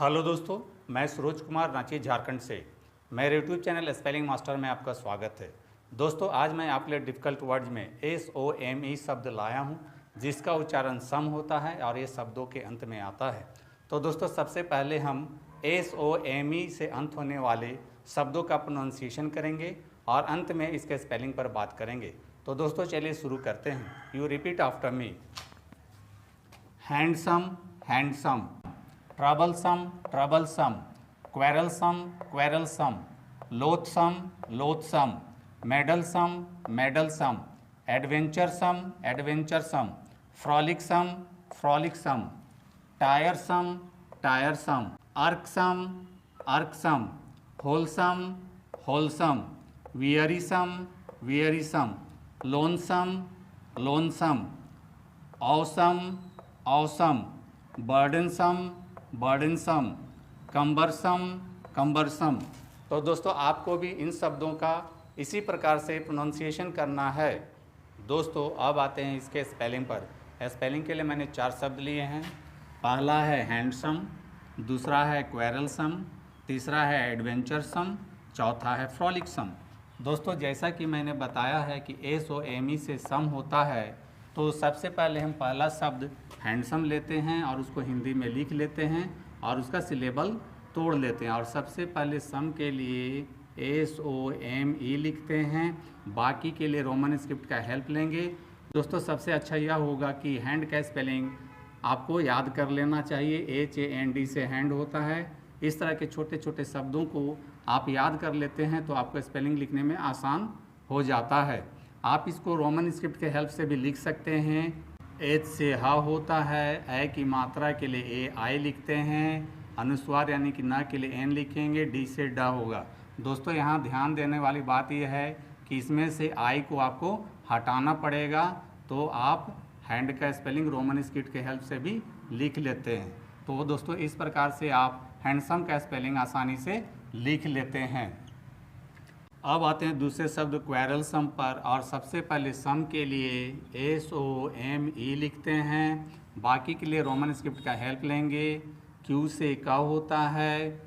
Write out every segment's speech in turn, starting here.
Hello दोस्तों, मैं सरोज कुमार रांची झारखंड से मेरे यूट्यूब चैनल स्पेलिंग मास्टर में आपका स्वागत है। दोस्तों, आज मैं आपके लिए डिफ़िकल्ट वर्ड्स में SOME शब्द लाया हूं, जिसका उच्चारण सम होता है और ये शब्दों के अंत में आता है। तो दोस्तों, सबसे पहले हम SOME से अंत होने वाले शब्दों का प्रोनाउंसिएशन करेंगे और अंत में इसके स्पेलिंग पर बात करेंगे। तो दोस्तों, चलिए शुरू करते हैं। You repeat after me. Handsome, handsome. troublesome, troublesome, quarrelsome, quarrelsome, loathsome, loathsome, meddlesome, meddlesome, adventuresome, adventuresome, frolicsome, frolicsome, tiresome, tiresome, irksome, irksome, wholesome, wholesome, wearisome, wearisome, lonesome, lonesome, awesome, awesome, burdensome, burdensome, cumbersome, cumbersome। तो दोस्तों, आपको भी इन शब्दों का इसी प्रकार से pronunciation करना है। दोस्तों, अब आते हैं इसके स्पेलिंग पर। स्पेलिंग के लिए मैंने 4 शब्द लिए हैं। पहला है हैंडसम, दूसरा है क्वेरलसम, तीसरा है एडवेंचरसम, चौथा है फ्रॉलिक्सम। दोस्तों, जैसा कि मैंने बताया है कि SOME से सम होता है, तो सबसे पहले हम पहला शब्द हैंडसम लेते हैं और उसको हिंदी में लिख लेते हैं और उसका सिलेबल तोड़ लेते हैं। और सबसे पहले सम के लिए SOME लिखते हैं, बाकी के लिए रोमन स्क्रिप्ट का हेल्प लेंगे। दोस्तों, सबसे अच्छा यह होगा कि हैंड का स्पेलिंग आपको याद कर लेना चाहिए। HAND से हैंड होता है। इस तरह के छोटे छोटे शब्दों को आप याद कर लेते हैं तो आपको स्पेलिंग लिखने में आसान हो जाता है। आप इसको रोमन स्क्रिप्ट के हेल्प से भी लिख सकते हैं। H से हा होता है, ए की मात्रा के लिए AI लिखते हैं, अनुस्वार यानी कि न के लिए N लिखेंगे, D से ड होगा। दोस्तों, यहाँ ध्यान देने वाली बात यह है कि इसमें से I को आपको हटाना पड़ेगा, तो आप हैंड का स्पेलिंग रोमन स्क्रिप्ट के हेल्प से भी लिख लेते हैं। तो दोस्तों, इस प्रकार से आप हैंडसम का स्पेलिंग आसानी से लिख लेते हैं। अब आते हैं दूसरे शब्द क्वेरलसम पर, और सबसे पहले सम के लिए SOME लिखते हैं, बाकी के लिए रोमन स्क्रिप्ट का हेल्प लेंगे। Q से का होता है।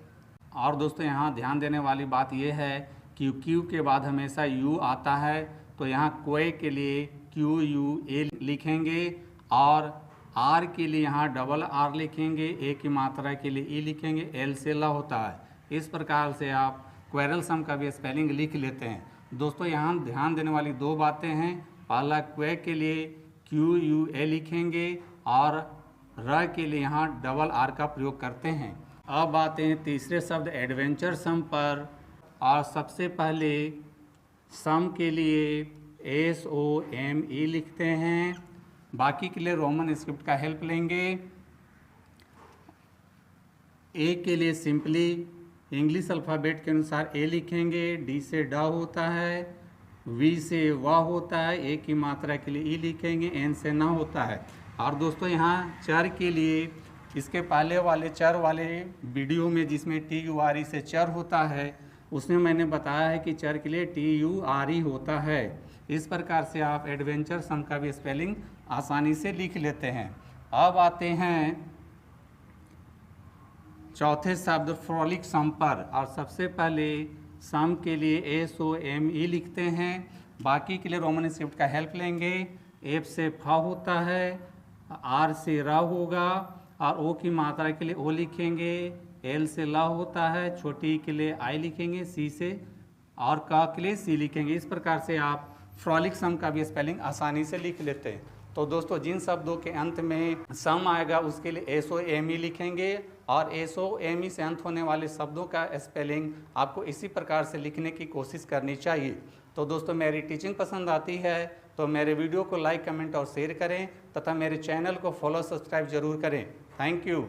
और दोस्तों, यहाँ ध्यान देने वाली बात यह है कि Q के बाद हमेशा U आता है, तो यहाँ क्वे के लिए QUA लिखेंगे और R के लिए यहाँ डबल R लिखेंगे, A की मात्रा के लिए E लिखेंगे, L से ला होता है। इस प्रकार से आप क्वेरलसम का भी स्पेलिंग लिख लेते हैं। दोस्तों, यहाँ ध्यान देने वाली 2 बातें हैं। पहला, क्वे के लिए QUA लिखेंगे और र के लिए यहाँ डबल R का प्रयोग करते हैं। अब आते हैं तीसरे शब्द एडवेंचरसम पर, और सबसे पहले सम के लिए SOME लिखते हैं, बाकी के लिए रोमन स्क्रिप्ट का हेल्प लेंगे। A के लिए सिंपली इंग्लिश अल्फ़ाबेट के अनुसार A लिखेंगे, D से ड होता है, V से व होता है, A की मात्रा के लिए E लिखेंगे, N से न होता है। और दोस्तों, यहाँ चर के लिए इसके पहले वाले चर वाले वीडियो में जिसमें TURE से चर होता है, उसमें मैंने बताया है कि चर के लिए TURE होता है। इस प्रकार से आप एडवेंचर सम का भी स्पेलिंग आसानी से लिख लेते हैं। अब आते हैं चौथे शब्द फ्रॉलिक्सम पर, और सबसे पहले सम के लिए SOME लिखते हैं, बाकी के लिए रोमन स्क्रिप्ट का हेल्प लेंगे। F से फ होता है, R से र होगा और O की मात्रा के लिए O लिखेंगे, L से ला होता है, छोटी के लिए I लिखेंगे, C से और क के लिए C लिखेंगे। इस प्रकार से आप फ्रॉलिक्सम का भी स्पेलिंग आसानी से लिख लेते हैं। तो दोस्तों, जिन शब्दों के अंत में सम आएगा उसके लिए SOME लिखेंगे, और SOME से अंत होने वाले शब्दों का स्पेलिंग आपको इसी प्रकार से लिखने की कोशिश करनी चाहिए। तो दोस्तों, मेरी टीचिंग पसंद आती है तो मेरे वीडियो को लाइक, कमेंट और शेयर करें तथा मेरे चैनल को फॉलो, सब्सक्राइब जरूर करें। Thank you.